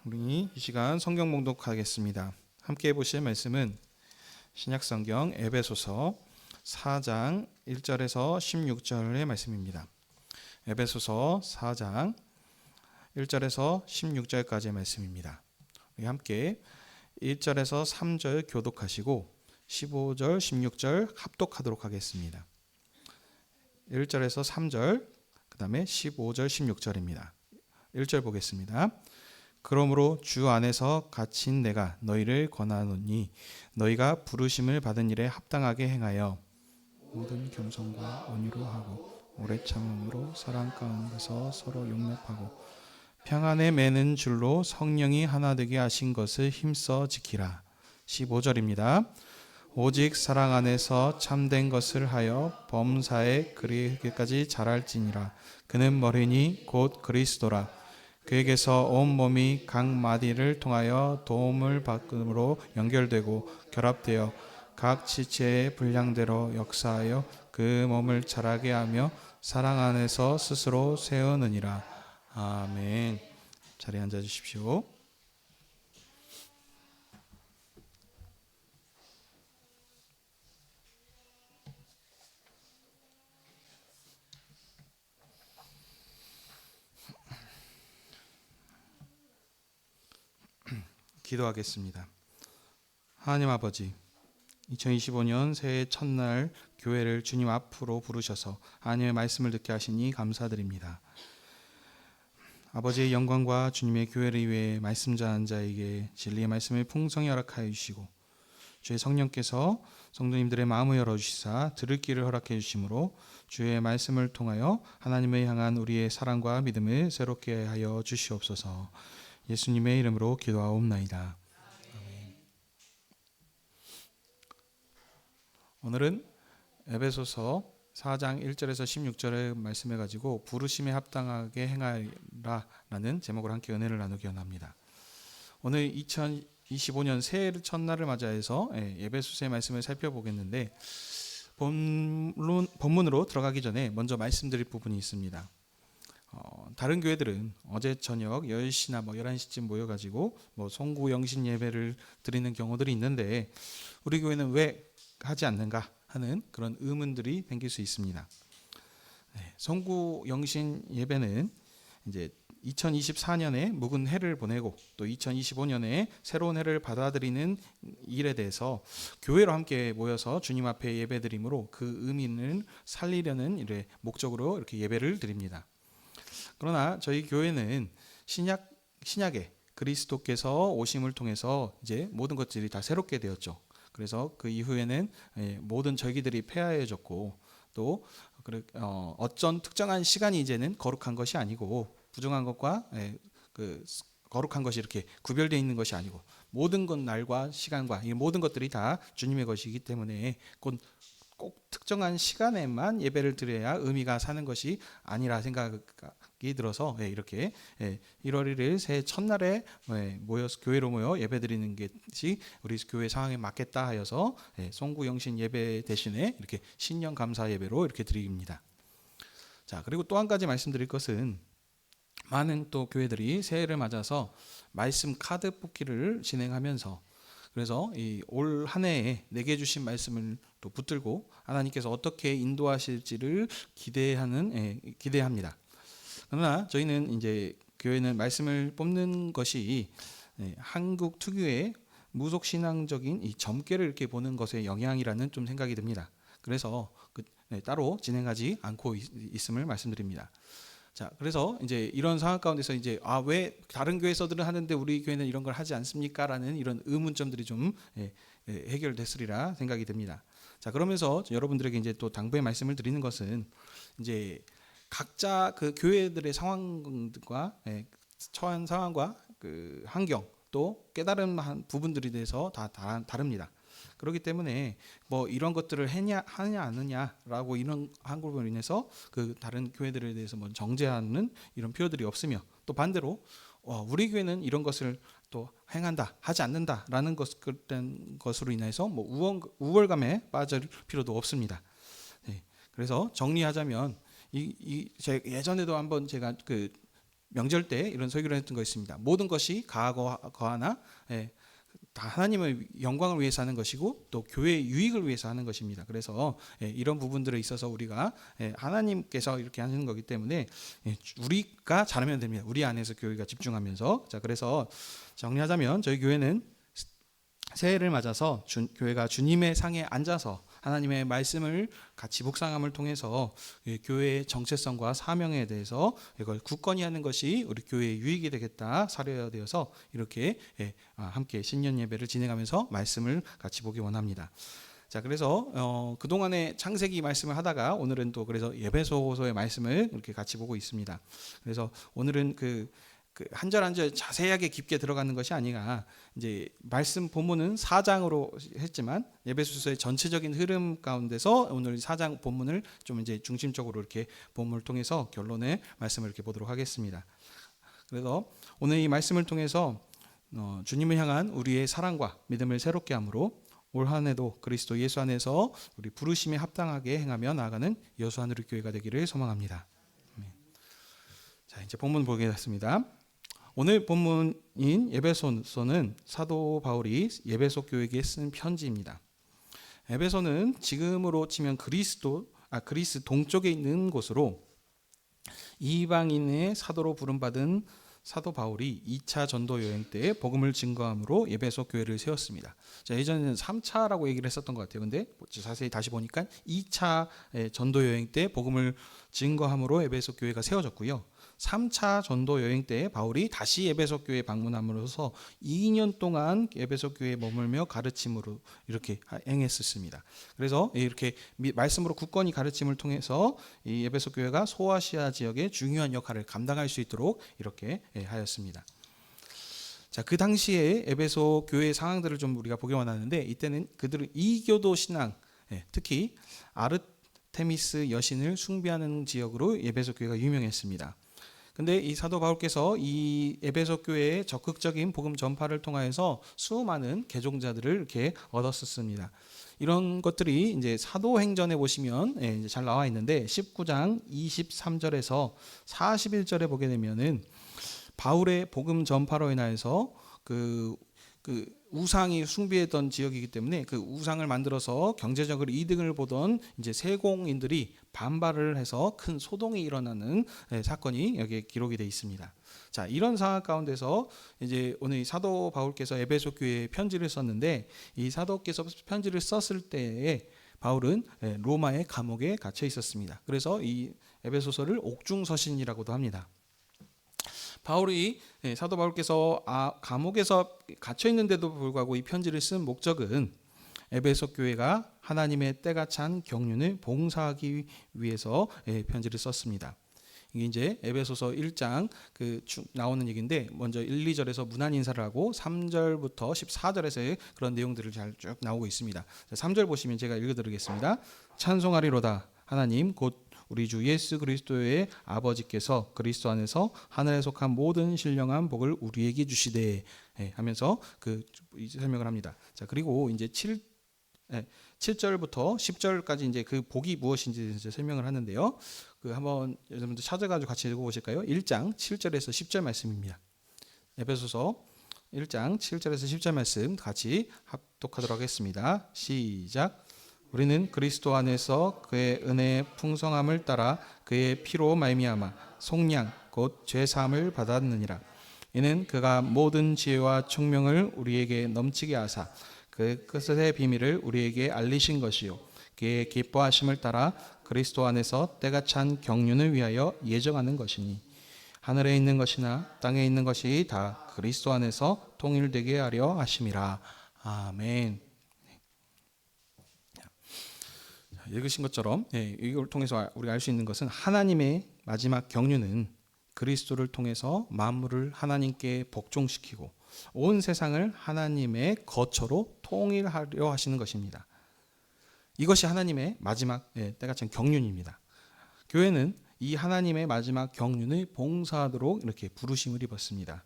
우리 이 시간 성경 봉독하겠습니다. 함께 보실 말씀은 신약성경 에베소서 4장 1절에서 16절의 말씀입니다. 에베소서 4장 1절에서 16절까지의 말씀입니다. 우리 함께 1절에서 3절 교독하시고 15절, 16절 합독하도록 하겠습니다. 1절에서 3절, 그 다음에 15절, 16절입니다. 1절 보겠습니다. 그러므로 주 안에서 갇힌 내가 너희를 권하노니 너희가 부르심을 받은 일에 합당하게 행하여 모든 겸손과 온유로 하고 오래 참음으로 사랑 가운데서 서로 용납하고 평안에 매는 줄로 성령이 하나 되게 하신 것을 힘써 지키라. 15절입니다. 오직 사랑 안에서 참된 것을 하여 범사에 그리까지 자랄지니라. 그는 머리니 곧 그리스도라. 그에게서 온 몸이 각 마디를 통하여 도움을 받음으로 연결되고 결합되어 각 지체의 분량대로 역사하여 그 몸을 자라게 하며 사랑 안에서 스스로 세우느니라. 아멘. 자리에 앉아 주십시오. 기도하겠습니다. 하나님 아버지, 2025년 새해 첫날 교회를 주님 앞으로 부르셔서 하나님의 말씀을 듣게 하시니 감사드립니다. 아버지의 영광과 주님의 교회를 위해 말씀 전한 자에게 진리의 말씀을 풍성히 허락하여 주시고 주의 성령께서 성도님들의 마음을 열어주시사 들을 길을 허락해 주심으로 주의 말씀을 통하여 하나님을 향한 우리의 사랑과 믿음을 새롭게 하여 주시옵소서. 예수님의 이름으로 기도하옵나이다. 아멘. 오늘은 에베소서 4장 1절에서 16절의 말씀해 가지고 부르심에 합당하게 행하라라는 제목으로 함께 은혜를 나누기 원합니다. 오늘 2025년 새해 첫날을 맞이해서 에베소서의 말씀을 살펴보겠는데 본문으로 들어가기 전에 먼저 말씀드릴 부분이 있습니다. 다른 교회들은 어제 저녁 10시나 11시쯤 모여가지고 송구 영신 예배를 드리는 경우들이 있는데 우리 교회는 왜 하지 않는가 하는 그런 의문들이 생길 수 있습니다. 송구 영신 예배는 이제 2024년에 묵은 해를 보내고 또 2025년에 새로운 해를 받아들이는 일에 대해서 교회로 함께 모여서 주님 앞에 예배드림으로 그 의미를 살리려는 일의 목적으로 이렇게 예배를 드립니다. 그러나 저희 교회는 신약에 그리스도께서 오심을 통해서 이제 모든 것들이 다 새롭게 되었죠. 그래서 그 이후에는 모든 절기들이 폐하여졌고 또 어떤 특정한 시간이 이제는 거룩한 것이 아니고 부정한 것과 그 거룩한 것이 이렇게 구별되어 있는 것이 아니고 모든 것 날과 시간과 이 모든 것들이 다 주님의 것이기 때문에 꼭 특정한 시간에만 예배를 드려야 의미가 사는 것이 아니라 생각이 들어서 이렇게 1월 1일 새해 첫날에 모여서 교회로 모여 예배드리는 것이 우리 교회 상황에 맞겠다 하여서 송구 영신 예배 대신에 이렇게 신년 감사 예배로 이렇게 드립니다. 자, 그리고 또 한 가지 말씀드릴 것은 많은 또 교회들이 새해를 맞아서 말씀 카드 뽑기를 진행하면서 그래서 올 한 해에 내게 주신 말씀을 또 붙들고 하나님께서 어떻게 인도하실지를 기대합니다. 그러나 저희는 이제 교회는 말씀을 뽑는 것이 한국 특유의 무속 신앙적인 이 점괘를 이렇게 보는 것의 영향이라는 좀 생각이 듭니다. 그래서 따로 진행하지 않고 있음을 말씀드립니다. 자, 그래서 이제 이런 상황 가운데서 이제 왜 다른 교회에서들은 하는데 우리 교회는 이런 걸 하지 않습니까라는 이런 의문점들이 좀 해결됐으리라 생각이 듭니다. 자, 그러면서 여러분들에게 이제 또 당부의 말씀을 드리는 것은 이제 각자 그 교회들의 상황과 처한 상황과 그 환경 또 깨달은 부분들에 대해서 다 다릅니다. 그렇기 때문에 이런 것들을 하냐 안 하냐라고 이런 한국으로 인해서 그 다른 교회들에 대해서 정죄하는 이런 표현들이 없으며 또 반대로 우리 교회는 이런 것을 또 행한다 하지 않는다라는 것으로 인해서 우월감에 빠질 필요도 없습니다. 그래서 정리하자면 예전에도 한번 제가 명절 때 이런 설교를 했던 거 있습니다. 모든 것이 거하나 다 하나님의 영광을 위해서 하는 것이고 또 교회의 유익을 위해서 하는 것입니다. 그래서 이런 부분들에 있어서 우리가 하나님께서 이렇게 하시는 거기 때문에 우리가 잘하면 됩니다. 우리 안에서 교회가 집중하면서. 자, 그래서 정리하자면 저희 교회는 새해를 맞아서 교회가 주님의 상에 앉아서 하나님의 말씀을 같이 묵상함을 통해서 교회의 정체성과 사명에 대해서 이걸 굳건히 하는 것이 우리 교회의 유익이 되겠다 사료되어서 이렇게 함께 신년 예배를 진행하면서 말씀을 같이 보기 원합니다. 자, 그래서 그동안에 창세기 말씀을 하다가 오늘은 또 그래서 에베소서의 말씀을 이렇게 같이 보고 있습니다. 그래서 오늘은 그 한 절 한 절 자세하게 깊게 들어가는 것이 아니라 이제 말씀 본문은 4장으로 했지만 에베소서의 전체적인 흐름 가운데서 오늘 4장 본문을 좀 이제 중심적으로 이렇게 본문을 통해서 결론의 말씀을 이렇게 보도록 하겠습니다. 그래서 오늘 이 말씀을 통해서 주님을 향한 우리의 사랑과 믿음을 새롭게 함으로 올 한 해도 그리스도 예수 안에서 우리 부르심에 합당하게 행하며 나아가는 여수하늘의 교회가 되기를 소망합니다. 자, 이제 본문 보겠습니다. 오늘 본문인 에베소서는 사도 바울이 에베소 교회에게 쓴 편지입니다. 에베소는 지금으로 치면 그리스 동쪽에 있는 곳으로 이방인의 사도로 부름받은 사도 바울이 2차 전도 여행 때 복음을 증거함으로 에베소 교회를 세웠습니다. 자, 예전에는 3차라고 얘기를 했었던 것 같아요. 근데 자세히 다시 보니까 2차 전도 여행 때 복음을 증거함으로 에베소 교회가 세워졌고요. 3차 전도 여행 때 바울이 다시 에베소 교회에 방문함으로써 2년 동안 에베소 교회에 머물며 가르침으로 이렇게 행했습니다. 그래서 이렇게 말씀으로 굳건히 가르침을 통해서 이 에베소 교회가 소아시아 지역의 중요한 역할을 감당할 수 있도록 이렇게 하였습니다. 자, 그 당시에 에베소 교회의 상황들을 좀 우리가 보기 원하는데 이때는 그들은 이교도 신앙, 특히 아르테미스 여신을 숭배하는 지역으로 에베소 교회가 유명했습니다. 근데 이 사도 바울께서 이 에베소 교회의 적극적인 복음 전파를 통하여서 수많은 개종자들을 이렇게 얻었었습니다. 이런 것들이 이제 사도행전에 보시면 이제 잘 나와 있는데 19장 23절에서 41절에 보게 되면은 바울의 복음 전파로 인하여서 그 우상이 숭배했던 지역이기 때문에 그 우상을 만들어서 경제적으로 이득을 보던 이제 세공인들이 반발을 해서 큰 소동이 일어나는 사건이 여기에 기록이 되어 있습니다. 자, 이런 상황 가운데서 이제 오늘 사도 바울께서 에베소 교회에 편지를 썼는데 이 사도께서 편지를 썼을 때에 바울은 로마의 감옥에 갇혀 있었습니다. 그래서 이 에베소서를 옥중서신이라고도 합니다. 사도 바울께서 감옥에서 갇혀 있는데도 불구하고 이 편지를 쓴 목적은 에베소 교회가 하나님의 때가 찬 경륜을 봉사하기 위해서 편지를 썼습니다. 이게 이제 에베소서 1장 쭉 나오는 얘기인데 먼저 1, 2절에서 문안 인사를 하고 3절부터 14절에서의 그런 내용들을 잘 쭉 나오고 있습니다. 3절 보시면 제가 읽어드리겠습니다. 찬송하리로다 하나님 곧 우리 주 예수 그리스도의 아버지께서 그리스도 안에서 하늘에 속한 모든 신령한 복을 우리에게 주시되 하면서 설명을 합니다. 자, 그리고 이제 7절부터 10절까지 이제 그 복이 무엇인지 이제 설명을 하는데요. 한번 여러분들 찾아가지고 같이 읽어보실까요? 1장 7절에서 10절 말씀입니다. 에베소서 1장 7절에서 10절 말씀 같이 합독하도록 하겠습니다. 시작. 우리는 그리스도 안에서 그의 은혜의 풍성함을 따라 그의 피로 말미암아 속량 곧 죄사함을 받았느니라. 이는 그가 모든 지혜와 총명을 우리에게 넘치게 하사 그 끝의 비밀을 우리에게 알리신 것이요 그의 기뻐하심을 따라 그리스도 안에서 때가 찬 경륜을 위하여 예정하는 것이니 하늘에 있는 것이나 땅에 있는 것이 다 그리스도 안에서 통일되게 하려 하심이라. 아멘. 읽으신 것처럼 이걸 통해서 우리가 알 수 있는 것은 하나님의 마지막 경륜은 그리스도를 통해서 만물을 하나님께 복종시키고 온 세상을 하나님의 거처로 통일하려 하시는 것입니다. 이것이 하나님의 마지막 때가 찬 경륜입니다. 교회는 이 하나님의 마지막 경륜을 봉사하도록 이렇게 부르심을 입었습니다.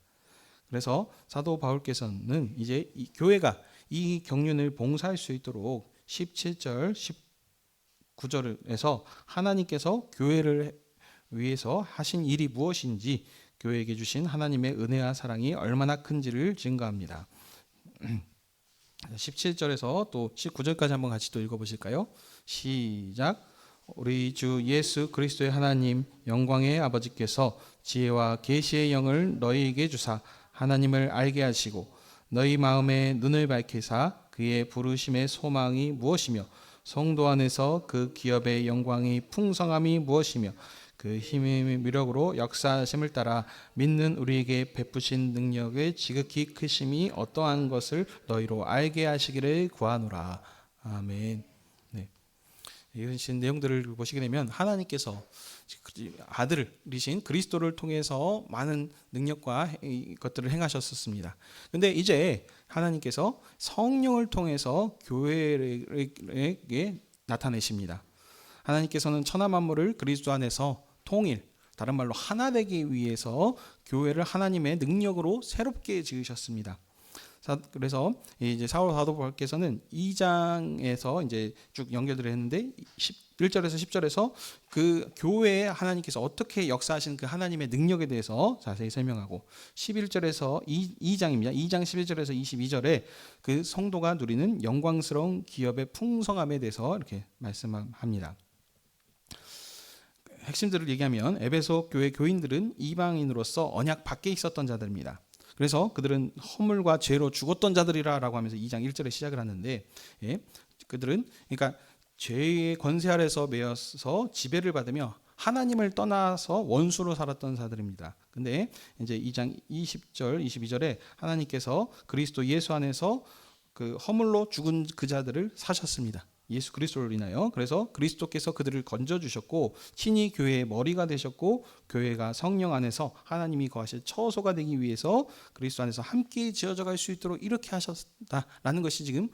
그래서 사도 바울께서는 이제 이 교회가 이 경륜을 봉사할 수 있도록 17절 19절에서 하나님께서 교회를 위해서 하신 일이 무엇인지 교회에게 주신 하나님의 은혜와 사랑이 얼마나 큰지를 증거합니다. 17절에서 또 19절까지 한번 같이 또 읽어보실까요? 시작. 우리 주 예수 그리스도의 하나님 영광의 아버지께서 지혜와 계시의 영을 너희에게 주사 하나님을 알게 하시고 너희 마음의 눈을 밝히사 그의 부르심의 소망이 무엇이며 성도 안에서 그 기업의 영광이 풍성함이 무엇이며 그 힘의 위력으로 역사하심을 따라 믿는 우리에게 베푸신 능력의 지극히 크심이 어떠한 것을 너희로 알게 하시기를 구하노라. 아멘. 네. 이런 내용들을 보시게 되면 하나님께서 아들이신 그리스도를 통해서 많은 능력과 것들을 행하셨었습니다. 그런데 이제 하나님께서 성령을 통해서 교회에게 나타내십니다. 하나님께서는 천하 만물을 그리스도 안에서 통일, 다른 말로 하나 되기 위해서 교회를 하나님의 능력으로 새롭게 지으셨습니다. 그래서 이제 사도 바울께서는 2장에서 이제 쭉 연결을 했는데 1절에서 10절에서 그 교회에 하나님께서 어떻게 역사하시는 그 하나님의 능력에 대해서 자세히 설명하고 11절에서 2장입니다. 2장 11절에서 22절에 그 성도가 누리는 영광스러운 기업의 풍성함에 대해서 이렇게 말씀합니다. 핵심들을 얘기하면 에베소 교회 교인들은 이방인으로서 언약 밖에 있었던 자들입니다. 그래서 그들은 허물과 죄로 죽었던 자들이라고 하면서 2장 1절에 시작을 하는데, 그들은 그러니까 죄의 권세 아래서 매여서 지배를 받으며 하나님을 떠나서 원수로 살았던 자들입니다. 근데 이제 2장 20절, 22절에 하나님께서 그리스도 예수 안에서 그 허물로 죽은 그 자들을 사셨습니다. 예수 그리스도를 인하여. 그래서 그리스도께서 그들을 건져 주셨고 친히 교회의 머리가 되셨고 교회가 성령 안에서 하나님이 거하실 처소가 되기 위해서 그리스도 안에서 함께 지어져 갈 수 있도록 이렇게 하셨다라는 것이 지금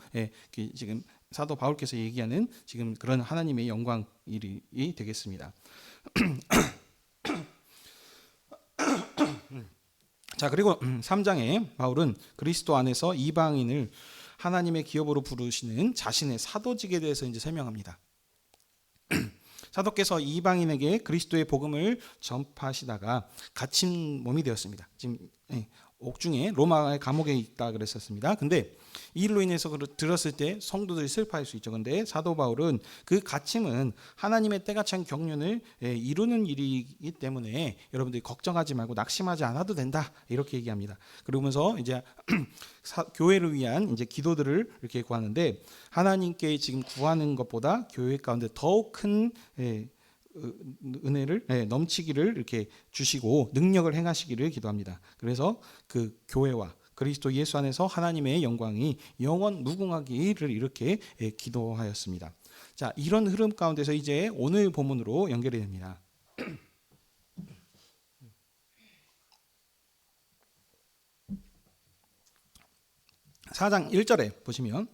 지금 사도 바울께서 얘기하는 지금 그런 하나님의 영광이 되겠습니다. 자, 그리고 3장에 바울은 그리스도 안에서 이방인을 하나님의 기업으로 부르시는 자신의 사도직에 대해서 이제 설명합니다. 사도께서 이방인에게 그리스도의 복음을 전파하시다가 갇힌 몸이 되었습니다. 지금 옥중에 로마의 감옥에 있다 그랬었습니다. 근데 이 일로 인해서 들었을 때 성도들이 슬퍼할 수 있죠. 근데 사도 바울은 그 갇힘은 하나님의 때가 찬 경륜을 이루는 일이기 때문에 여러분들이 걱정하지 말고 낙심하지 않아도 된다 이렇게 얘기합니다. 그러면서 이제 교회를 위한 이제 기도들을 이렇게 구하는데 하나님께 지금 구하는 것보다 교회 가운데 더욱 큰 은혜를 넘치기를 이렇게 주시고 능력을 행하시기를 기도합니다. 그래서 그 교회와 그리스도 예수 안에서 하나님의 영광이 영원 무궁하기를 이렇게 기도하였습니다. 자, 이런 흐름 가운데서 이제 오늘 본문으로 연결이 됩니다. 4장 1절에 보시면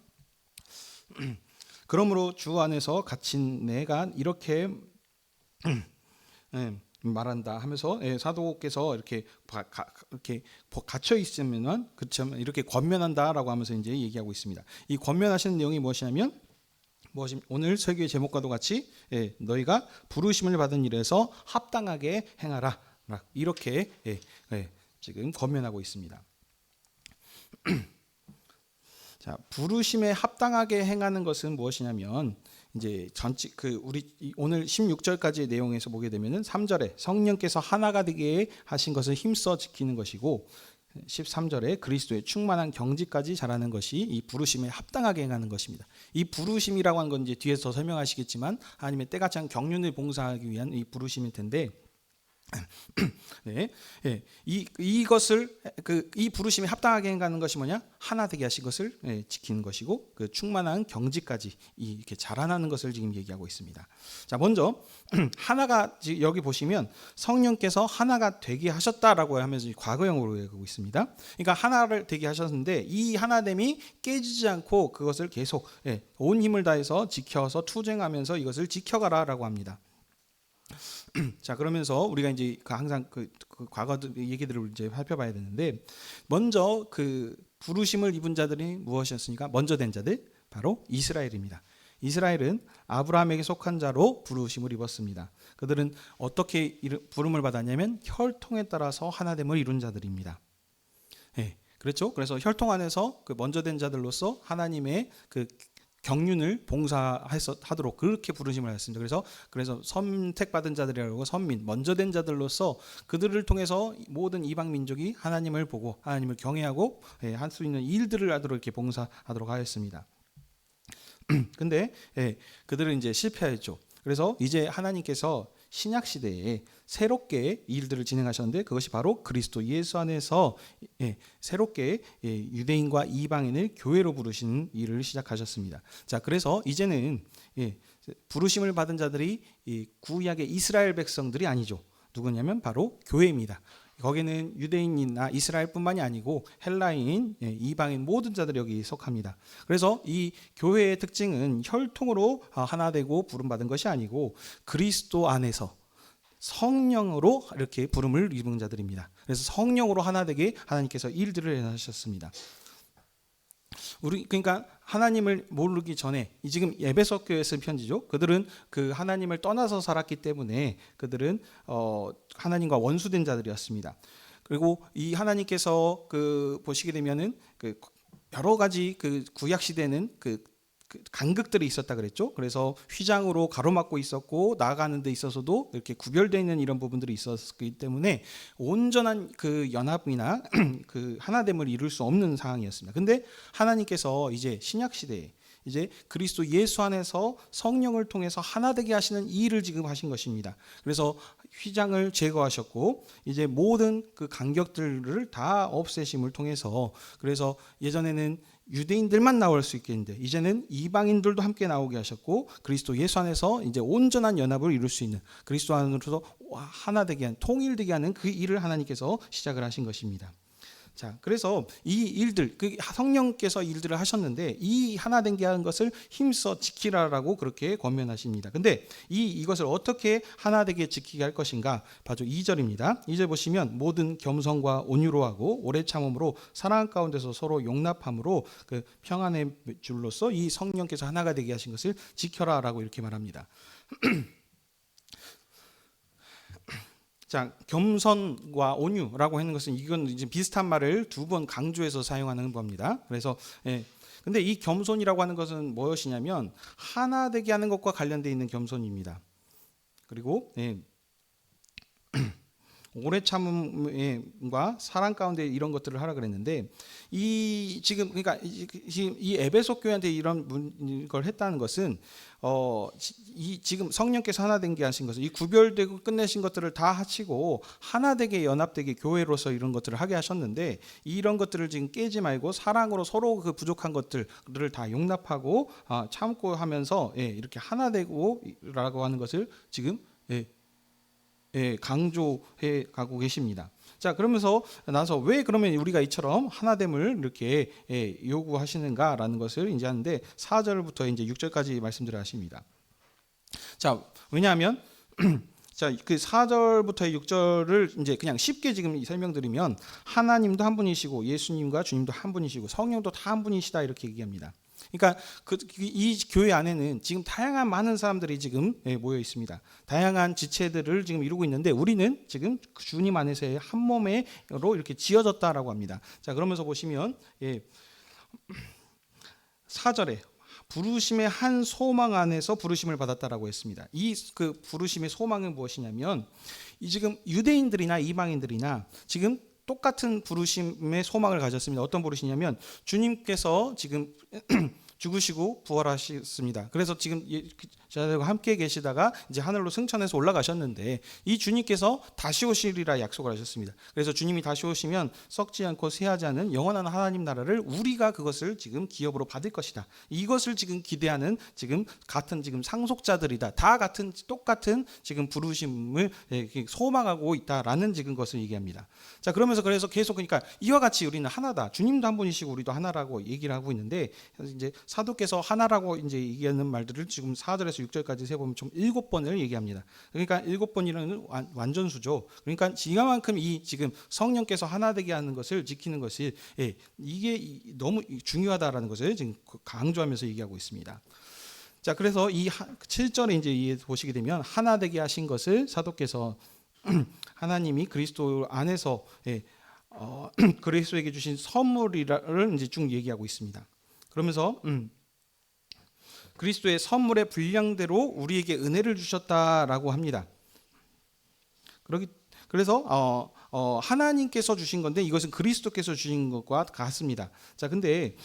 그러므로 주 안에서 갇힌 내가 이렇게 말한다 하면서 사도께서 이렇게 갇혀 있으면 그렇죠 이렇게 권면한다라고 하면서 이제 얘기하고 있습니다. 이 권면하시는 내용이 무엇이냐면 오늘 설교의 제목과도 같이 너희가 부르심을 받은 일에서 합당하게 행하라 이렇게 지금 권면하고 있습니다. 자, 부르심에 합당하게 행하는 것은 무엇이냐면 이제 우리 오늘 16절까지의 내용에서 보게 되면은 3절에 성령께서 하나가 되게 하신 것을 힘써 지키는 것이고 13절에 그리스도의 충만한 경지까지 자라는 것이 이 부르심에 합당하게 행하는 것입니다. 이 부르심이라고 하는 건 이제 뒤에서 설명하시겠지만 하나님의 때가 찬 경륜을 봉사하기 위한 이 부르심일 텐데 이것을 이 부르심에 합당하게 행하는 것이 뭐냐? 하나 되게 하신 것을 지키는 것이고 그 충만한 경지까지 이렇게 자라나는 것을 지금 얘기하고 있습니다. 자, 먼저 하나가 여기 보시면 성령께서 하나가 되게 하셨다라고 하면서 과거형으로 얘기하고 있습니다. 그러니까 하나를 되게 하셨는데 이 하나됨이 깨지지 않고 그것을 계속 온 힘을 다해서 지켜서 투쟁하면서 이것을 지켜가라라고 합니다. 자, 그러면서 우리가 이제 항상 그 과거 얘기들을 이제 살펴봐야 되는데 먼저 그 부르심을 입은 자들이 무엇이었습니까? 먼저 된 자들 바로 이스라엘입니다. 이스라엘은 아브라함에게 속한 자로 부르심을 입었습니다. 그들은 어떻게 부름을 받았냐면 혈통에 따라서 하나됨을 이룬 자들입니다. 예, 그렇죠. 그래서 혈통 안에서 그 먼저 된 자들로서 하나님의 그 경륜을 봉사하도록 그렇게 부르심을 하였습니다. 그래서 선택받은 자들이라고 선민, 먼저 된 자들로서 그들을 통해서 모든 이방 민족이 하나님을 보고 하나님을 경외하고 할 수 있는 일들을 하도록 이렇게 봉사하도록 하였습니다. 근데 그들은 이제 실패했죠. 그래서 이제 하나님께서 신약 시대에 새롭게 일들을 진행하셨는데 그것이 바로 그리스도 예수 안에서 새롭게 유대인과 이방인을 교회로 부르시는 일을 시작하셨습니다. 자, 그래서 이제는 부르심을 받은 자들이 구약의 이스라엘 백성들이 아니죠. 누구냐면 바로 교회입니다. 거기는 유대인이나 이스라엘뿐만이 아니고 헬라인, 이방인 모든 자들이 여기 속합니다. 그래서 이 교회의 특징은 혈통으로 하나 되고 부름받은 것이 아니고 그리스도 안에서 성령으로 이렇게 부름을 입은 자들입니다. 그래서 성령으로 하나 되게 하나님께서 일들을 행하셨습니다. 그러니까 하나님을 모르기 전에 지금 에베소 교회에 쓴 편지죠. 그들은 그 하나님을 떠나서 살았기 때문에 그들은 하나님과 원수된 자들이었습니다. 그리고 이 하나님께서 그 보시게 되면은 그 여러 가지 그 구약 시대는 그 간극들이 있었다 그랬죠. 그래서 휘장으로 가로막고 있었고 나아가는 데 있어서도 이렇게 구별되어 있는 이런 부분들이 있었기 때문에 온전한 그 연합이나 그 하나됨을 이룰 수 없는 상황이었습니다. 근데 하나님께서 이제 신약 시대에 이제 그리스도 예수 안에서 성령을 통해서 하나 되게 하시는 이 일을 지금 하신 것입니다. 그래서 휘장을 제거하셨고 이제 모든 그 간격들을 다 없애심을 통해서 그래서 예전에는 유대인들만 나올 수 있겠는데 이제는 이방인들도 함께 나오게 하셨고 그리스도 예수 안에서 이제 온전한 연합을 이룰 수 있는 그리스도 안으로서 하나 되게 한 통일되게 하는 그 일을 하나님께서 시작을 하신 것입니다. 자, 그래서 이 일들, 그 성령께서 일들을 하셨는데 이 하나 된 게 하는 것을 힘써 지키라라고 그렇게 권면하십니다. 근데 이것을 어떻게 하나 되게 지키게 할 것인가? 바로 2절입니다. 2절 보시면 모든 겸손과 온유로 하고 오래 참음으로 사랑 가운데서 서로 용납함으로 그 평안의 줄로서 이 성령께서 하나가 되게 하신 것을 지켜라라고 이렇게 말합니다. 자, 겸손과 온유라고 하는 것은 이건 이제 비슷한 말을 두 번 강조해서 사용하는 겁니다. 그래서 근데 이 겸손이라고 하는 것은 무엇이냐면 하나 되게 하는 것과 관련되어 있는 겸손입니다. 그리고 오래 참음과 사랑 가운데 이런 것들을 하라 그랬는데 이 지금 그러니까 이 에베소 교회한테 이런 걸 했다는 것은 이 지금 성령께서 하나 된 게 하신 것은 이 구별되고 끝내신 것들을 다 하시고 하나 되게 연합되게 교회로서 이런 것들을 하게 하셨는데 이런 것들을 지금 깨지 말고 사랑으로 서로 그 부족한 것들을 다 용납하고 참고 하면서 이렇게 하나 되고라고 하는 것을 지금 강조해 가고 계십니다. 자, 그러면서 나서 왜 그러면 우리가 이처럼 하나됨을 이렇게 요구하시는가라는 것을 이제 하는데 4절부터 이제 6절까지 말씀드려 하십니다. 자, 왜냐하면 자, 그 4절부터 6절을 이제 그냥 쉽게 지금 설명드리면 하나님도 한 분이시고 예수님과 주님도 한 분이시고 성령도 다 한 분이시다 이렇게 얘기합니다. 그러니까 이 교회 안에는 지금 다양한 많은 사람들이 지금 모여 있습니다. 다양한 지체들을 지금 이루고 있는데 우리는 지금 주님 안에서의 한 몸으로 이렇게 지어졌다라고 합니다. 자, 그러면서 보시면 4절에 부르심의 한 소망 안에서 부르심을 받았다라고 했습니다. 이 그 부르심의 소망은 무엇이냐면 이 지금 유대인들이나 이방인들이나 지금 똑같은 부르심의 소망을 가졌습니다. 어떤 부르시냐면 주님께서 지금 죽으시고 부활하셨습니다. 그래서 지금 저희들과 함께 계시다가 이제 하늘로 승천해서 올라가셨는데 이 주님께서 다시 오시리라 약속을 하셨습니다. 그래서 주님이 다시 오시면 썩지 않고 쇠하지 않은 영원한 하나님 나라를 우리가 그것을 지금 기업으로 받을 것이다. 이것을 지금 기대하는 지금 같은 지금 상속자들이다. 다 같은 똑같은 지금 부르심을 소망하고 있다라는 지금 것을 얘기합니다. 자, 그러면서 그래서 계속 그러니까 이와 같이 우리는 하나다. 주님도 한 분이시고 우리도 하나라고 얘기를 하고 있는데 이제 사도께서 하나라고 이제 얘기하는 말들을 지금 4절에서 6절까지 세 보면 좀 7번을 얘기합니다. 그러니까 7번이라는 완전수죠. 그러니까 이만큼 이 지금 성령께서 하나 되게 하는 것을 지키는 것이 이게 너무 중요하다라는 것을 지금 강조하면서 얘기하고 있습니다. 자, 그래서 이 7절에 이제 보시게 되면 하나 되게 하신 것을 사도께서 하나님이 그리스도 안에서 그리스도에게 주신 선물이라를 이제 쭉 얘기하고 있습니다. 그러면서 그리스도의 선물의 분량대로 우리에게 은혜를 주셨다라고 합니다. 그래서 하나님께서 주신 건데 이것은 그리스도께서 주신 것과 같습니다. 자, 근데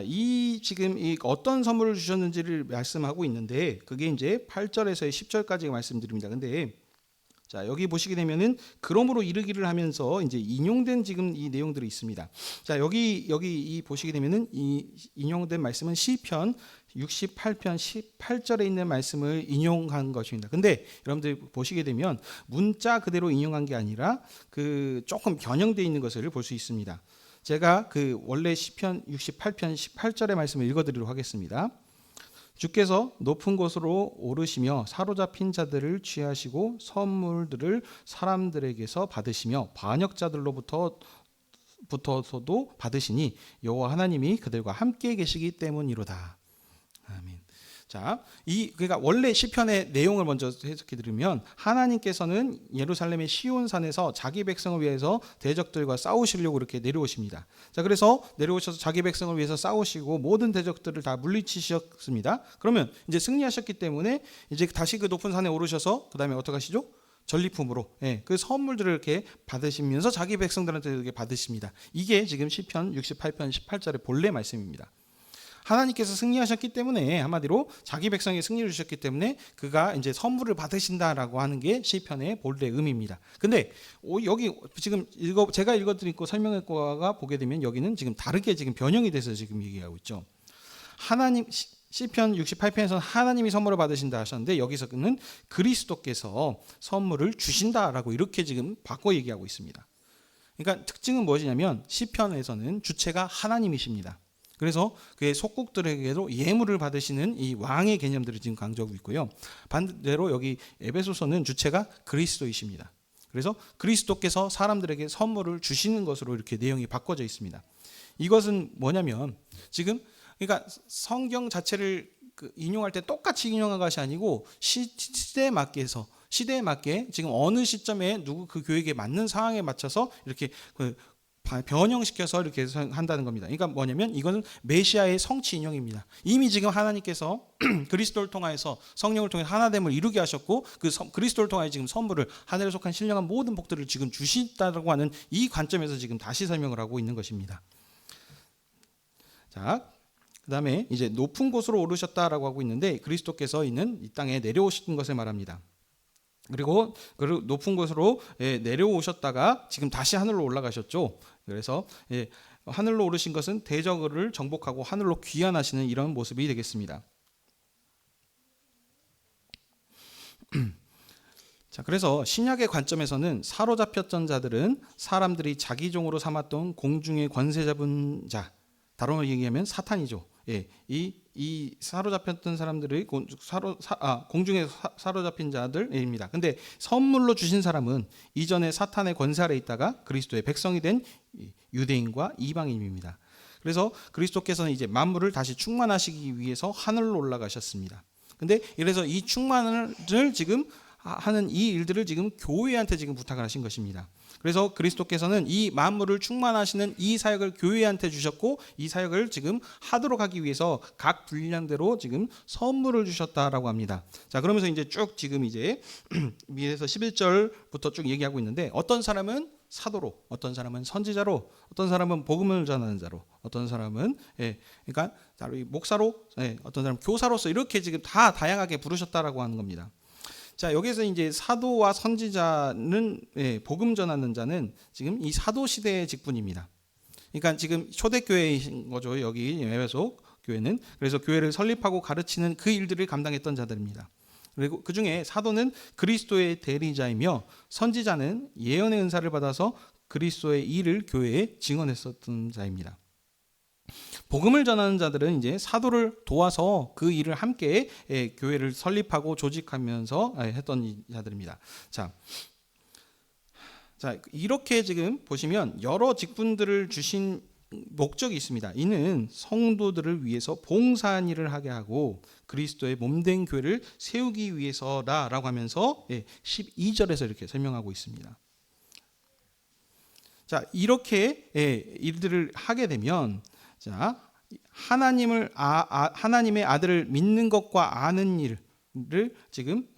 이 지금 이 어떤 선물을 주셨는지를 말씀하고 있는데 그게 이제 8절에서 10절까지 말씀드립니다. 근데 자, 여기 보시게 되면은 그러므로 이르기를 하면서 이제 인용된 지금 이 내용들이 있습니다. 자, 여기 이 보시게 되면은 이 인용된 말씀은 시편 68편 18절에 있는 말씀을 인용한 것입니다. 근데 여러분들 보시게 되면 문자 그대로 인용한 게 아니라 그 조금 변형되어 있는 것을 볼 수 있습니다. 제가 그 원래 시편 68편 18절의 말씀을 읽어드리도록 하겠습니다. 주께서 높은 곳으로 오르시며 사로잡힌 자들을 취하시고 선물들을 사람들에게서 받으시며 반역자들로부터서도 받으시니 여호와 하나님이 그들과 함께 계시기 때문이로다. 아멘. 자, 그러니까 원래 시편의 내용을 먼저 해석해 드리면 하나님께서는 예루살렘의 시온산에서 자기 백성을 위해서 대적들과 싸우시려고 이렇게 내려오십니다. 자, 그래서 내려오셔서 자기 백성을 위해서 싸우시고 모든 대적들을 다 물리치셨습니다. 그러면 이제 승리하셨기 때문에 이제 다시 그 높은 산에 오르셔서 그다음에 어떻게 하시죠? 전리품으로 그 선물들을 이렇게 받으시면서 자기 백성들한테 이렇게 받으십니다. 이게 지금 시편 68편 18절의 본래 말씀입니다. 하나님께서 승리하셨기 때문에 한마디로 자기 백성에게 승리를 주셨기 때문에 그가 이제 선물을 받으신다라고 하는 게 시편의 본래 의미입니다. 근데 여기 지금 제가 읽어드리고 설명했고가 보게 되면 여기는 지금 다르게 지금 변형이 돼서 지금 얘기하고 있죠. 시편 68편에서는 하나님이 선물을 받으신다 하셨는데 여기서는 그리스도께서 선물을 주신다라고 이렇게 지금 바꿔 얘기하고 있습니다. 그러니까 특징은 무엇이냐면 시편에서는 주체가 하나님이십니다. 그래서 그의 속국들에게도 예물을 받으시는 이 왕의 개념들을 지금 강조하고 있고요. 반대로 여기 에베소서는 주체가 그리스도이십니다. 그래서 그리스도께서 사람들에게 선물을 주시는 것으로 이렇게 내용이 바꿔져 있습니다. 이것은 뭐냐면 지금 그러니까 성경 자체를 인용할 때 똑같이 인용한 것이 아니고 시대에 맞게 지금 어느 시점에 누구 그 교회에 맞는 상황에 맞춰서 이렇게 변형시켜서 이렇게 한다는 겁니다. 그러니까 뭐냐면 이거는 메시아의 성취 인용입니다. 이미 지금 하나님께서 그리스도를 통하여서 성령을 통해 하나됨을 이루게 하셨고 그리스도를 통하여 지금 선물을 하늘에 속한 신령한 모든 복들을 지금 주신다고 하는 이 관점에서 지금 다시 설명을 하고 있는 것입니다. 자, 그다음에 이제 높은 곳으로 오르셨다라고 하고 있는데 그리스도께서 있는 이 땅에 내려오신 것을 말합니다. 그리고 높은 곳으로 내려오셨다가 지금 다시 하늘로 올라가셨죠. 그래서 하늘로 오르신 것은 대적을 정복하고 하늘로 귀환하시는 이런 모습이 되겠습니다. 자, 그래서 신약의 관점에서는 사로잡혔던 자들은 사람들이 자기 종으로 삼았던 공중의 권세 잡은 자, 다른 얘기하면 사탄이죠. 이 사로잡혔던 사람들의 공중에 사로잡힌 자들입니다. 근데 선물로 주신 사람은 이전에 사탄의 권세 아래 있다가 그리스도의 백성이 된 유대인과 이방인입니다. 그래서 그리스도께서는 이제 만물을 다시 충만하시기 위해서 하늘로 올라가셨습니다. 근데 이래서 이 충만을 지금 하는 이 일들을 지금 교회한테 지금 부탁을 하신 것입니다. 그래서 그리스도께서는 이 만물을 충만하시는 이 사역을 교회한테 주셨고 이 사역을 지금 하도록 하기 위해서 각 분량대로 지금 선물을 주셨다라고 합니다. 자, 그러면서 이제 쭉 지금 이제 위에서 11절부터 쭉 얘기하고 있는데 어떤 사람은 사도로, 어떤 사람은 선지자로, 어떤 사람은 복음을 전하는 자로, 어떤 사람은 그러니까 목사로, 어떤 사람은 교사로서 이렇게 지금 다 다양하게 부르셨다라고 하는 겁니다. 자, 여기서 이제 사도와 선지자는 복음 전하는 자는 지금 이 사도 시대의 직분입니다. 그러니까 지금 초대교회인 거죠. 여기 에베소 교회는. 그래서 교회를 설립하고 가르치는 그 일들을 감당했던 자들입니다. 그리고 그 중에 사도는 그리스도의 대리자이며 선지자는 예언의 은사를 받아서 그리스도의 일을 교회에 증언했었던 자입니다. 복음을 전하는 자들은 이제 사도를 도와서 그 일을 함께 교회를 설립하고 조직하면서 했던 자들입니다. 자, 이렇게 지금 보시면 여러 직분들을 주신 목적이 있습니다. 이는 성도들을 위해서 봉사한 일을 하게 하고 그리스도의 몸된 교회를 세우기 위해서다라고 하면서 12절에서 이렇게 설명하고 있습니다. 자, 이렇게 일들을 하게 되면 자, 하나님의 아들을 믿는 것과 아는 일을 지금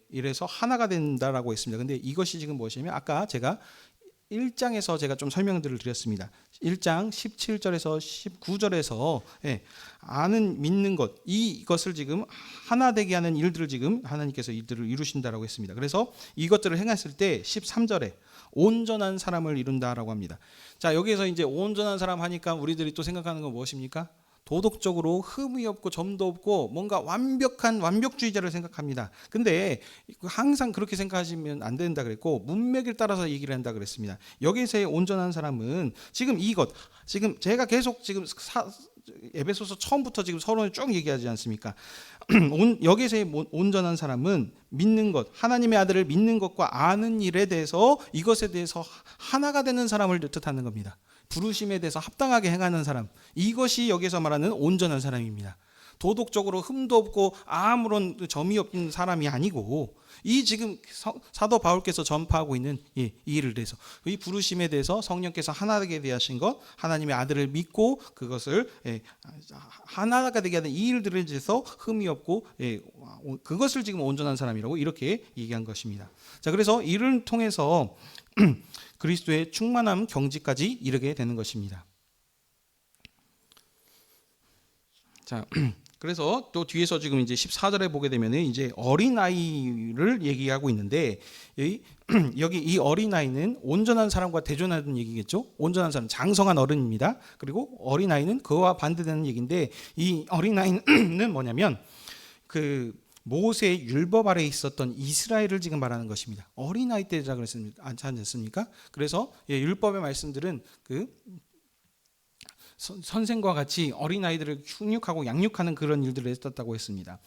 이래서 하나가 된다라고 했습니다. 근데 이것이 지금 무엇이냐면 아까 제가 1장에서 제가 좀 설명들을 드렸습니다. 1장 17절에서 19절에서 아는 믿는 것 이것을 지금 하나 되게 하는 일들을 지금 하나님께서 일들을 이루신다라고 했습니다. 그래서 이것들을 행했을 때 13절에 온전한 사람을 이룬다라고 합니다. 자, 여기에서 이제 온전한 사람 하니까 우리들이 또 생각하는 건 무엇입니까? 도덕적으로 흠이 없고 점도 없고 뭔가 완벽한 완벽주의자를 생각합니다. 근데 항상 그렇게 생각하시면 안 된다 그랬고 문맥을 따라서 얘기를 한다 그랬습니다. 여기서의 온전한 사람은 지금 이것 지금 제가 계속 지금 에베소서 처음부터 지금 서론을 쭉 얘기하지 않습니까? 여기서의 온전한 사람은 믿는 것, 하나님의 아들을 믿는 것과 아는 일에 대해서 이것에 대해서 하나가 되는 사람을 뜻하는 겁니다. 부르심에 대해서 합당하게 행하는 사람, 이것이 여기서 말하는 온전한 사람입니다. 도덕적으로 흠도 없고 아무런 점이 없는 사람이 아니고 이 지금 사도 바울께서 전파하고 있는 이 일을 대해서 이 부르심에 대해서 성령께서 하나되게 대하신 것, 하나님의 아들을 믿고 그것을 하나가 되게 하는 이 일들에 대해서 흠이 없고 그것을 지금 온전한 사람이라고 이렇게 얘기한 것입니다. 자, 그래서 이를 통해서 그리스도의 충만함 경지까지 이르게 되는 것입니다. 자, 그래서 또 뒤에서 지금 이제 14절에 보게 되면 이제 어린아이를 얘기하고 있는데 여기 이 어린아이는 온전한 사람과 대조하는 얘기겠죠. 온전한 사람, 장성한 어른입니다. 그리고 어린아이는 그와 반대되는 얘기인데 이 어린아이는 뭐냐면 그 모세의 율법 아래에 있었던 이스라엘을 지금 말하는 것입니다. 어린아이 때라 그랬습니다. 않습니까? 그래서 율법의 말씀들은 그 선생과 같이 어린아이들을 훈육하고 양육하는 그런 일들을 했었다고 했습니다.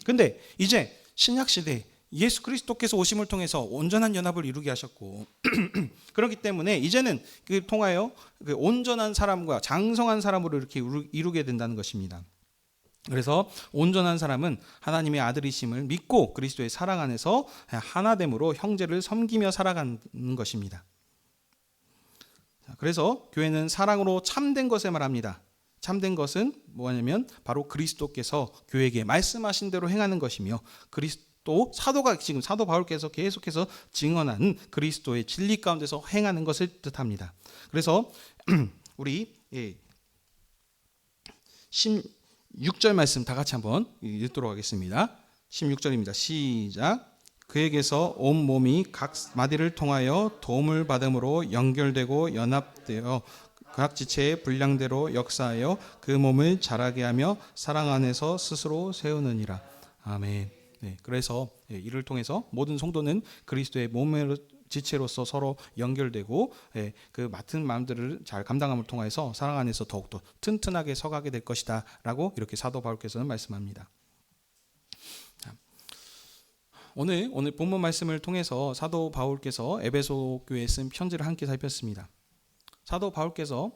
근데 이제 신약시대 예수 그리스도께서 오심을 통해서 온전한 연합을 이루게 하셨고 그렇기 때문에 이제는 그 통하여 그 온전한 사람과 장성한 사람으로 이렇게 이루게 된다는 것입니다. 그래서 온전한 사람은 하나님의 아들이심을 믿고 그리스도의 사랑 안에서 하나됨으로 형제를 섬기며 살아가는 것입니다. 그래서 교회는 사랑으로 참된 것을 말합니다. 참된 것은 뭐냐면 바로 그리스도께서 교회에게 말씀하신 대로 행하는 것이며 그리스도 사도가 지금 사도 바울께서 계속해서 증언한 그리스도의 진리 가운데서 행하는 것을 뜻합니다. 그래서 우리 16절 말씀 다 같이 한번 읽도록 하겠습니다. 16절입니다. 시작. 그에게서 온 몸이 각 마디를 통하여 도움을 받음으로 연결되고 연합되어 각 지체의 분량대로 역사하여 그 몸을 자라게 하며 사랑 안에서 스스로 세우느니라. 아멘. 네, 그래서 이를 통해서 모든 성도는 그리스도의 몸의 지체로서 서로 연결되고 그 맡은 마음들을 잘 감당함을 통해서 사랑 안에서 더욱더 튼튼하게 서가게 될 것이다 라고 이렇게 사도 바울께서는 말씀합니다. 오늘 본문 말씀을 통해서 사도 바울께서 에베소 교회에 쓴 편지를 함께 살폈습니다. 사도 바울께서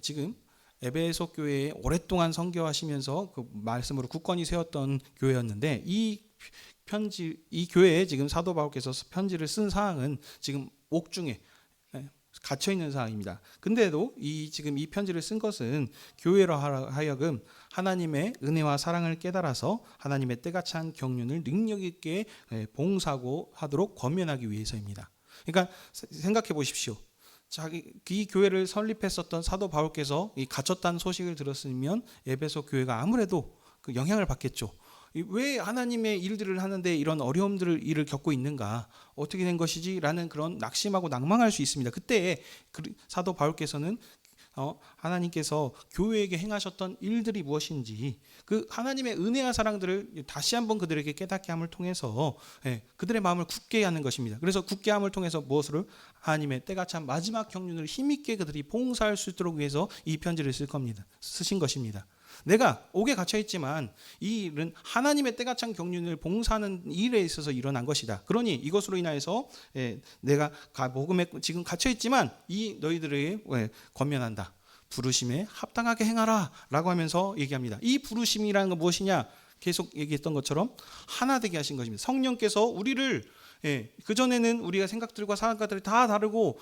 지금 에베소 교회에 오랫동안 선교하시면서 그 말씀으로 굳건히 세웠던 교회였는데 이 교회에 지금 사도 바울께서 편지를 쓴 사항은 지금 옥중에 갇혀 있는 상황입니다. 근데도 지금 이 편지를 쓴 것은 교회로 하여금 하나님의 은혜와 사랑을 깨달아서 하나님의 때가 찬 경륜을 능력 있게 봉사하고 하도록 권면하기 위해서입니다. 그러니까 생각해 보십시오. 이 교회를 설립했었던 사도 바울께서 이 갇혔다는 소식을 들었으면 에베소 교회가 아무래도 그 영향을 받겠죠. 왜 하나님의 일들을 하는데 이런 일을 겪고 있는가? 어떻게 된 것이지? 라는 그런 낙심하고 낭망할 수 있습니다. 그때 사도 바울께서는 하나님께서 교회에게 행하셨던 일들이 무엇인지 그 하나님의 은혜와 사랑들을 다시 한번 그들에게 깨닫게 함을 통해서 그들의 마음을 굳게 하는 것입니다. 그래서 굳게 함을 통해서 무엇으로? 하나님의 때가 찬 마지막 경륜을 힘있게 그들이 봉사할 수 있도록 위해서 이 편지를 쓰신 것입니다. 내가 옥에 갇혀 있지만 이 일은 하나님의 때가 찬 경륜을 봉사하는 일에 있어서 일어난 것이다. 그러니 이것으로 인하여서 내가 복음에 지금 갇혀 있지만 이 너희들에게 권면한다. 부르심에 합당하게 행하라 라고 하면서 얘기합니다. 이 부르심이라는 건 무엇이냐? 계속 얘기했던 것처럼 하나 되게 하신 것입니다. 성령께서 우리를 그전에는 우리가 생각들과 상황들이 다 다르고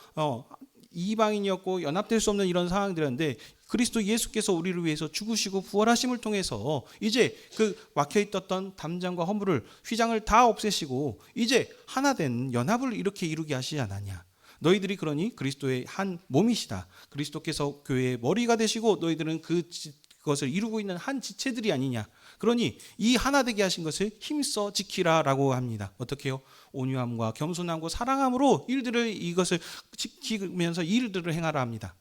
이방인이었고 연합될 수 없는 이런 상황들이었는데 그리스도 예수께서 우리를 위해서 죽으시고 부활하심을 통해서 이제 그 막혀있던 담장과 허물을 휘장을 다 없애시고 이제 하나된 연합을 이렇게 이루게 하시지 않았냐. 너희들이 그러니 그리스도의 한 몸이시다. 그리스도께서 교회의 머리가 되시고 너희들은 그것을 이루고 있는 한 지체들이 아니냐. 그러니 이 하나 되게 하신 것을 힘써 지키라라고 합니다. 어떻게요? 온유함과 겸손함과 사랑함으로 이것을 지키면서 이 일들을 행하라 합니다.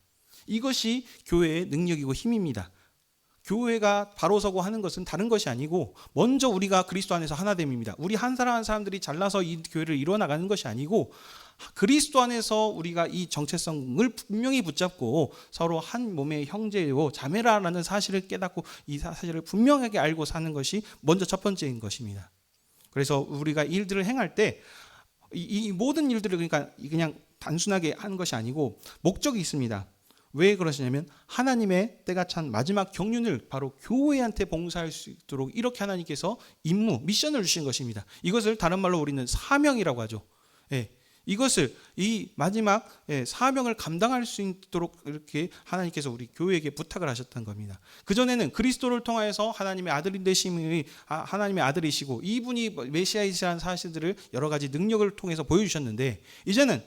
이것이 교회의 능력이고 힘입니다. 교회가 바로 서고 하는 것은 다른 것이 아니고 먼저 우리가 그리스도 안에서 하나됨입니다. 우리 한 사람 한 사람들이 잘나서 이 교회를 이루어 나가는 것이 아니고 그리스도 안에서 우리가 이 정체성을 분명히 붙잡고 서로 한 몸의 형제요 자매라는 사실을 깨닫고 이 사실을 분명하게 알고 사는 것이 먼저 첫 번째인 것입니다. 그래서 우리가 일들을 행할 때 이 모든 일들을 그러니까 그냥 단순하게 하는 것이 아니고 목적이 있습니다. 왜 그러시냐면 하나님의 때가 찬 마지막 경륜을 바로 교회한테 봉사할 수 있도록 이렇게 하나님께서 임무, 미션을 주신 것입니다. 이것을 다른 말로 우리는 사명이라고 하죠. 이것을 이 마지막 사명을 감당할 수 있도록 이렇게 하나님께서 우리 교회에게 부탁을 하셨던 겁니다. 그전에는 그리스도를 통하여서 하나님의 아들이 되심이 하나님의 아들이시고 이분이 메시아이시라는 사실들을 여러 가지 능력을 통해서 보여주셨는데 이제는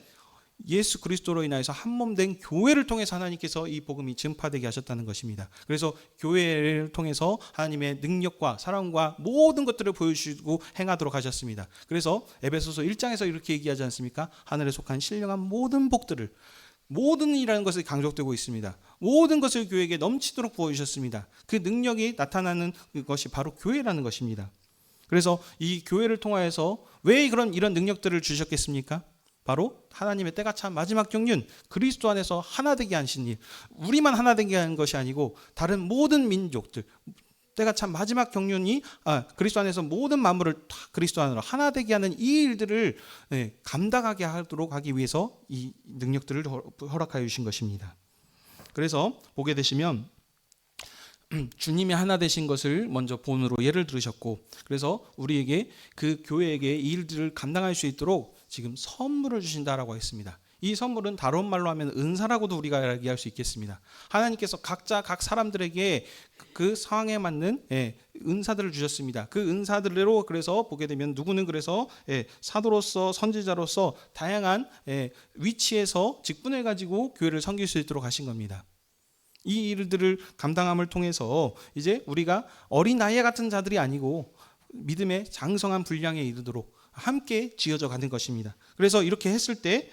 예수 그리스도로 인하여서 한 몸 된 교회를 통해서 하나님께서 이 복음이 전파되게 하셨다는 것입니다. 그래서 교회를 통해서 하나님의 능력과 사랑과 모든 것들을 보여주시고 행하도록 하셨습니다. 그래서 에베소서 1장에서 이렇게 얘기하지 않습니까? 하늘에 속한 신령한 모든 복들을 모든 이라는 것이 강조되고 있습니다. 모든 것을 교회에게 넘치도록 부어주셨습니다. 그 능력이 나타나는 것이 바로 교회라는 것입니다. 그래서 이 교회를 통하여서 왜 이런 능력들을 주셨겠습니까? 바로 하나님의 때가 찬 마지막 경륜 그리스도 안에서 하나 되게 하신 일, 우리만 하나 되게 하는 것이 아니고 다른 모든 민족들 때가 참 마지막 경륜이 그리스도 안에서 모든 만물을 그리스도 안으로 하나 되게 하는 이 일들을 감당하게 하도록 하기 위해서 이 능력들을 허락하여 주신 것입니다. 그래서 보게 되시면 주님이 하나 되신 것을 먼저 본으로 예를 들으셨고 그래서 우리에게 그 교회에게 이 일들을 감당할 수 있도록 지금 선물을 주신다라고 했습니다. 이 선물은 다른 말로 하면 은사라고도 우리가 이야기할 수 있겠습니다. 하나님께서 각자 각 사람들에게 그 상황에 맞는 은사들을 주셨습니다. 그 은사들로 그래서 보게 되면 누구는 그래서 사도로서 선지자로서 다양한 위치에서 직분을 가지고 교회를 섬길 수 있도록 하신 겁니다. 이 일들을 감당함을 통해서 이제 우리가 어린 나이에 같은 자들이 아니고 믿음의 장성한 분량에 이르도록 함께 지어져 가는 것입니다. 그래서 이렇게 했을 때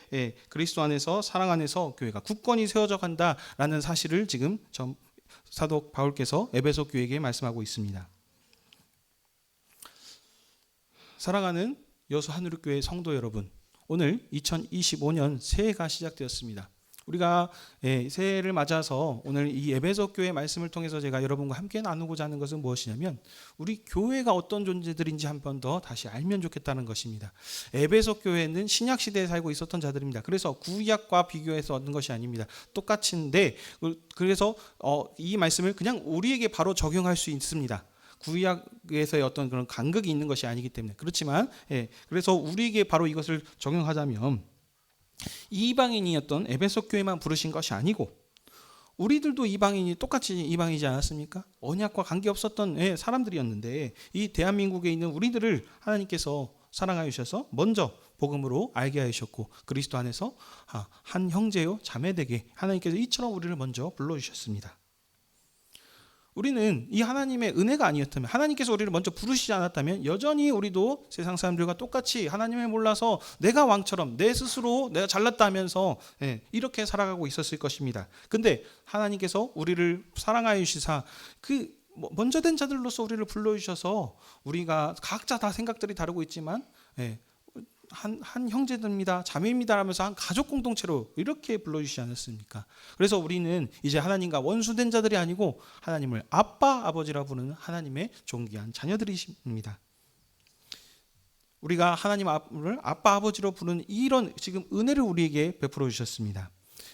그리스도 안에서 사랑 안에서 교회가 굳건히 세워져 간다라는 사실을 지금 사도 바울께서 에베소 교회에게 말씀하고 있습니다. 사랑하는 여수 한우리교회 성도 여러분, 오늘 2025년 새해가 시작되었습니다. 우리가 새해를 맞아서 오늘 이 에베소 교회 말씀을 통해서 제가 여러분과 함께 나누고자 하는 것은 무엇이냐면 우리 교회가 어떤 존재들인지 한 번 더 다시 알면 좋겠다는 것입니다. 에베소 교회는 신약 시대에 살고 있었던 자들입니다. 그래서 구약과 비교해서 얻는 것이 아닙니다. 똑같은데 그래서 이 말씀을 그냥 우리에게 바로 적용할 수 있습니다. 구약에서의 어떤 그런 간극이 있는 것이 아니기 때문에 그렇지만 그래서 우리에게 바로 이것을 적용하자면 이방인이었던 에베소 교회만 부르신 것이 아니고 우리들도 이방인이 똑같이 이방이지 않았습니까? 언약과 관계없었던 사람들이었는데 이 대한민국에 있는 우리들을 하나님께서 사랑하여 주셔서 먼저 복음으로 알게 하셨고 그리스도 안에서 한 형제요 자매되게 하나님께서 이처럼 우리를 먼저 불러주셨습니다. 우리는 이 하나님의 은혜가 아니었다면 하나님께서 우리를 먼저 부르시지 않았다면 여전히 우리도 세상 사람들과 똑같이 하나님을 몰라서 내가 왕처럼 내 스스로 내가 잘났다 하면서 이렇게 살아가고 있었을 것입니다. 근데 하나님께서 우리를 사랑하여 주시사 먼저 된 자들로서 우리를 불러주셔서 우리가 각자 다 생각들이 다르고 있지만 한 형제들입니다, 자매입니다 하면서 한 가족 공동체로 이렇게 불러주시지 않았습니까? 그래서 우리는 이제 하나님과 원수된 자들이 아니고 하나님을 아빠, 아버지라 부르는 하나님의 존귀한 자녀들이십니다. 우리가 하나님을 아빠, 아버지로 부르는 이런 지금 은혜를 우리에게 베풀어 주셨습니다.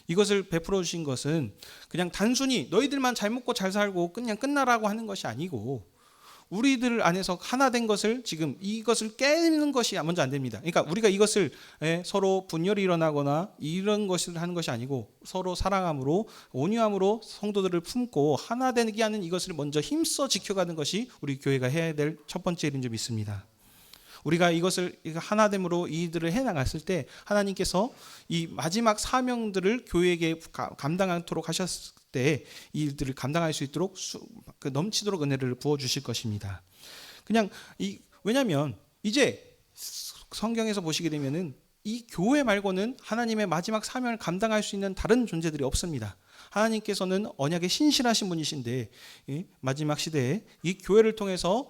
이것을 베풀어 주신 것은 그냥 단순히 너희들만 잘 먹고 잘 살고 그냥 끝나라고 하는 것이 아니고 우리들 안에서 하나 된 것을 지금 이것을 깨는 것이 먼저 안 됩니다. 그러니까 우리가 이것을 서로 분열이 일어나거나 이런 것을 하는 것이 아니고 서로 사랑함으로 온유함으로 성도들을 품고 하나 되게 하는 이것을 먼저 힘써 지켜가는 것이 우리 교회가 해야 될 첫 번째 일인 줄 믿습니다. 우리가 이것을 하나됨으로 이들을 해나갔을 때 하나님께서 이 마지막 사명들을 교회에게 감당하도록 하셨을 때 이 일들을 감당할 수 있도록 넘치도록 은혜를 부어주실 것입니다. 그냥 왜냐하면 이제 성경에서 보시게 되면은 이 교회 말고는 하나님의 마지막 사명을 감당할 수 있는 다른 존재들이 없습니다. 하나님께서는 언약에 신실하신 분이신데 마지막 시대에 이 교회를 통해서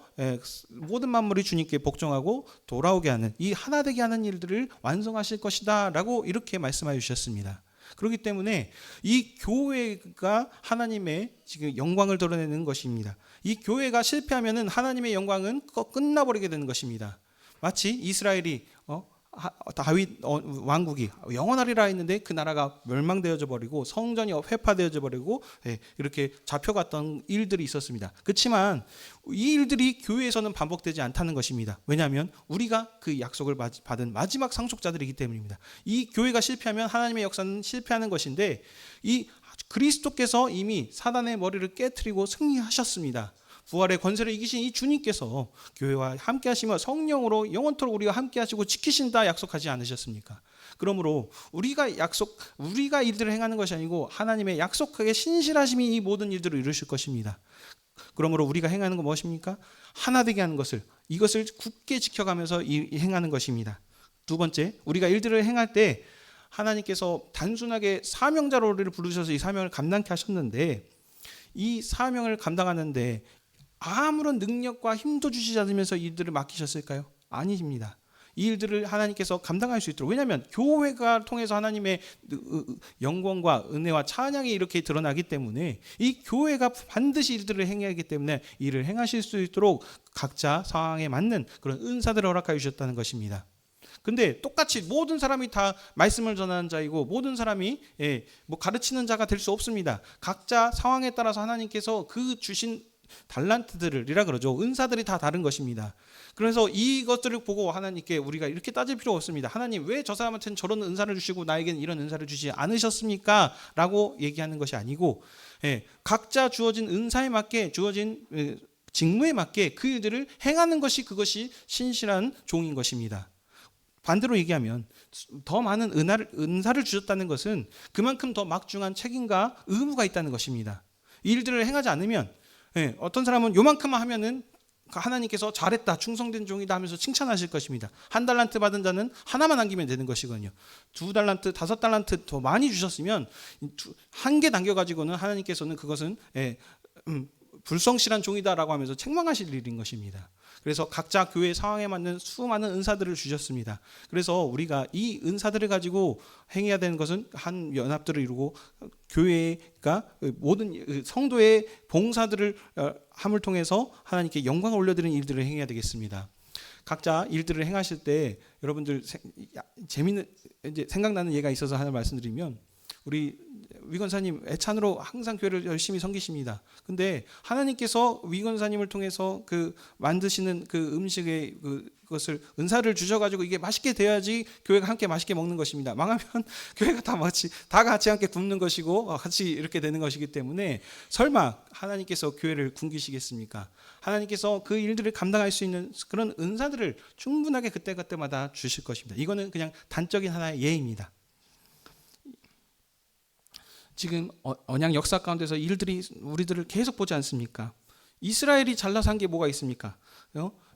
모든 만물이 주님께 복종하고 돌아오게 하는 이 하나 되게 하는 일들을 완성하실 것이다 라고 이렇게 말씀해 주셨습니다. 그렇기 때문에 이 교회가 하나님의 지금 영광을 드러내는 것입니다. 이 교회가 실패하면은 하나님의 영광은 끝나버리게 되는 것입니다. 마치 이스라엘이 다윗 왕국이 영원하리라 했는데 그 나라가 멸망되어져 버리고 성전이 회파되어져 버리고 이렇게 잡혀갔던 일들이 있었습니다. 그렇지만 이 일들이 교회에서는 반복되지 않다는 것입니다. 왜냐하면 우리가 그 약속을 받은 마지막 상속자들이기 때문입니다. 이 교회가 실패하면 하나님의 역사는 실패하는 것인데 이 그리스도께서 이미 사단의 머리를 깨트리고 승리하셨습니다. 부활의 권세를 이기신 이 주님께서 교회와 함께 하시며 성령으로 영원토록 우리와 함께 하시고 지키신다 약속하지 않으셨습니까? 그러므로 우리가 일들을 행하는 것이 아니고 하나님의 약속하게 신실하심이 이 모든 일들을 이루실 것입니다. 그러므로 우리가 행하는 건 무엇입니까? 하나 되게 하는 것을 이것을 굳게 지켜가면서 행하는 것입니다. 두 번째, 우리가 일들을 행할 때 하나님께서 단순하게 사명자로 우리를 부르셔서 이 사명을 감당케 하셨는데 이 사명을 감당하는데 아무런 능력과 힘도 주시지 않으면서 이 일들을 맡기셨을까요? 아닙니다. 이 일들을 하나님께서 감당할 수 있도록, 왜냐하면 교회가 통해서 하나님의 영광과 은혜와 찬양이 이렇게 드러나기 때문에 이 교회가 반드시 일들을 행해야 하기 때문에 일을 행하실 수 있도록 각자 상황에 맞는 그런 은사들을 허락하여 주셨다는 것입니다. 근데 똑같이 모든 사람이 다 말씀을 전하는 자이고 모든 사람이 가르치는 자가 될 수 없습니다. 각자 상황에 따라서 하나님께서 그 주신 달란트들이라 그러죠. 은사들이 다 다른 것입니다. 그래서 이것들을 보고 하나님께 우리가 이렇게 따질 필요 없습니다. 하나님 왜 저 사람한테는 저런 은사를 주시고 나에게는 이런 은사를 주시지 않으셨습니까? 라고 얘기하는 것이 아니고 각자 주어진 은사에 맞게 주어진 직무에 맞게 그 일들을 행하는 것이 그것이 신실한 종인 것입니다. 반대로 얘기하면 더 많은 은사를 주셨다는 것은 그만큼 더 막중한 책임과 의무가 있다는 것입니다. 이 일들을 행하지 않으면 어떤 사람은 요만큼만 하면은 하나님께서 잘했다, 충성된 종이다 하면서 칭찬하실 것입니다. 1달란트 받은 자는 하나만 남기면 되는 것이거든요. 2달란트, 5달란트 더 많이 주셨으면 1개 남겨가지고는 하나님께서는 그것은 불성실한 종이다라고 하면서 책망하실 일인 것입니다. 그래서 각자 교회 상황에 맞는 수많은 은사들을 주셨습니다. 그래서 우리가 이 은사들을 가지고 행해야 되는 것은 한 연합들을 이루고 교회가 모든 성도의 봉사들을 함을 통해서 하나님께 영광을 올려드리는 일들을 행해야 되겠습니다. 각자 일들을 행하실 때 여러분들 재미있는 이제 생각나는 예가 있어서 하나 말씀드리면 우리 위건사님 애찬으로 항상 교회를 열심히 섬기십니다. 근데 하나님께서 위건사님을 통해서 그 만드시는 그 음식의 그것을 은사를 주셔가지고 이게 맛있게 돼야지 교회가 함께 맛있게 먹는 것입니다. 망하면 교회가 다 같이 함께 굶는 것이고 같이 이렇게 되는 것이기 때문에 설마 하나님께서 교회를 굶기시겠습니까? 하나님께서 그 일들을 감당할 수 있는 그런 은사들을 충분하게 그때마다 주실 것입니다. 이거는 그냥 단적인 하나의 예입니다. 지금 언약 역사 가운데서 일들이 우리들을 계속 보지 않습니까? 이스라엘이 잘나서 한 게 뭐가 있습니까?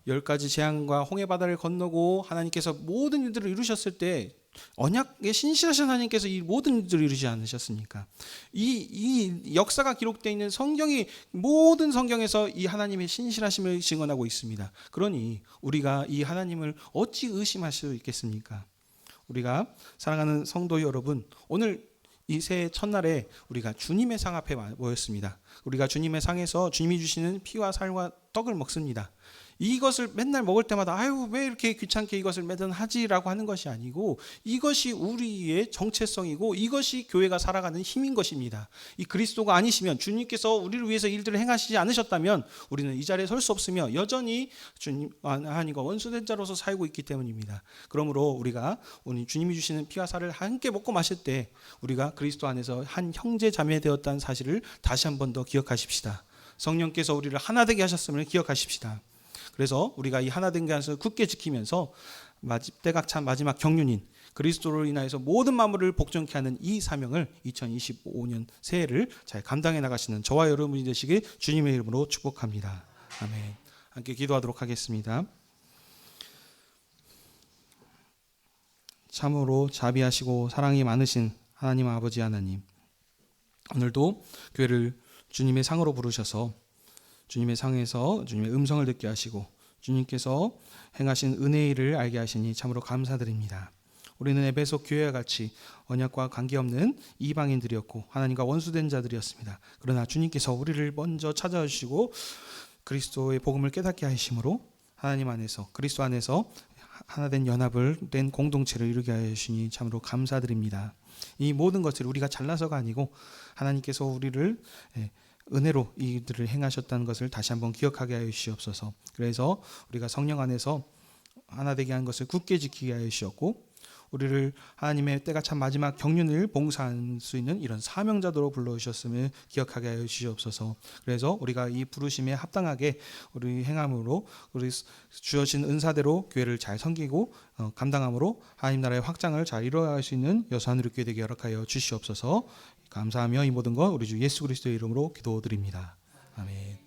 10가지 재앙과 홍해 바다를 건너고 하나님께서 모든 일들을 이루셨을 때 언약에 신실하신 하나님께서 이 모든 일들을 이루지 않으셨습니까? 이 역사가 기록되어 있는 성경이 모든 성경에서 이 하나님의 신실하심을 증언하고 있습니다. 그러니 우리가 이 하나님을 어찌 의심할 수 있겠습니까? 우리가 사랑하는 성도 여러분, 오늘 이 새해 첫날에 우리가 주님의 상 앞에 모였습니다. 우리가 주님의 상에서 주님이 주시는 피와 살과 떡을 먹습니다. 이것을 맨날 먹을 때마다 아유 왜 이렇게 귀찮게 이것을 매번 하지라고 하는 것이 아니고 이것이 우리의 정체성이고 이것이 교회가 살아가는 힘인 것입니다. 이 그리스도가 아니시면 주님께서 우리를 위해서 일들을 행하시지 않으셨다면 우리는 이 자리에 설 수 없으며 여전히 주님 하나님과 원수된 자로서 살고 있기 때문입니다. 그러므로 우리가 오늘 주님이 주시는 피와 살을 함께 먹고 마실 때 우리가 그리스도 안에서 한 형제 자매 되었다는 사실을 다시 한 번 더 기억하십시다. 성령께서 우리를 하나 되게 하셨음을 기억하십시다. 그래서 우리가 이 하나된 것을 굳게 지키면서 때가 참 마지막 경륜인 그리스도로 인하여서 모든 만물을 복종케 하는 이 사명을 2025년 새해를 잘 감당해 나가시는 저와 여러분이 되시길 주님의 이름으로 축복합니다. 아멘. 함께 기도하도록 하겠습니다. 참으로 자비하시고 사랑이 많으신 하나님 아버지 하나님, 오늘도 교회를 주님의 상으로 부르셔서 주님의 상에서 주님의 음성을 듣게 하시고 주님께서 행하신 은혜의 일을 알게 하시니 참으로 감사드립니다. 우리는 에베소 교회와 같이 언약과 관계없는 이방인들이었고 하나님과 원수된 자들이었습니다. 그러나 주님께서 우리를 먼저 찾아주시고 그리스도의 복음을 깨닫게 하심으로 하나님 안에서 그리스도 안에서 하나된 연합을 된 공동체를 이루게 하시니 참으로 감사드립니다. 이 모든 것을 우리가 잘나서가 아니고 하나님께서 우리를 은혜로 이들을 행하셨다는 것을 다시 한번 기억하게 하여 주시옵소서. 그래서 우리가 성령 안에서 하나 되게 하는 것을 굳게 지키게 하여 주셨고 우리를 하나님의 때가 참 마지막 경륜을 봉사할 수 있는 이런 사명자도로 불러주셨음을 기억하게 하여 주시옵소서. 그래서 우리가 이 부르심에 합당하게 우리 행함으로 우리 주어진 은사대로 교회를 잘 섬기고 감당함으로 하나님 나라의 확장을 잘 이루어갈 수 있는 여수하늘교회 되게 허락하여 주시옵소서. 감사하며 이 모든 것 우리 주 예수 그리스도의 이름으로 기도드립니다. 아멘.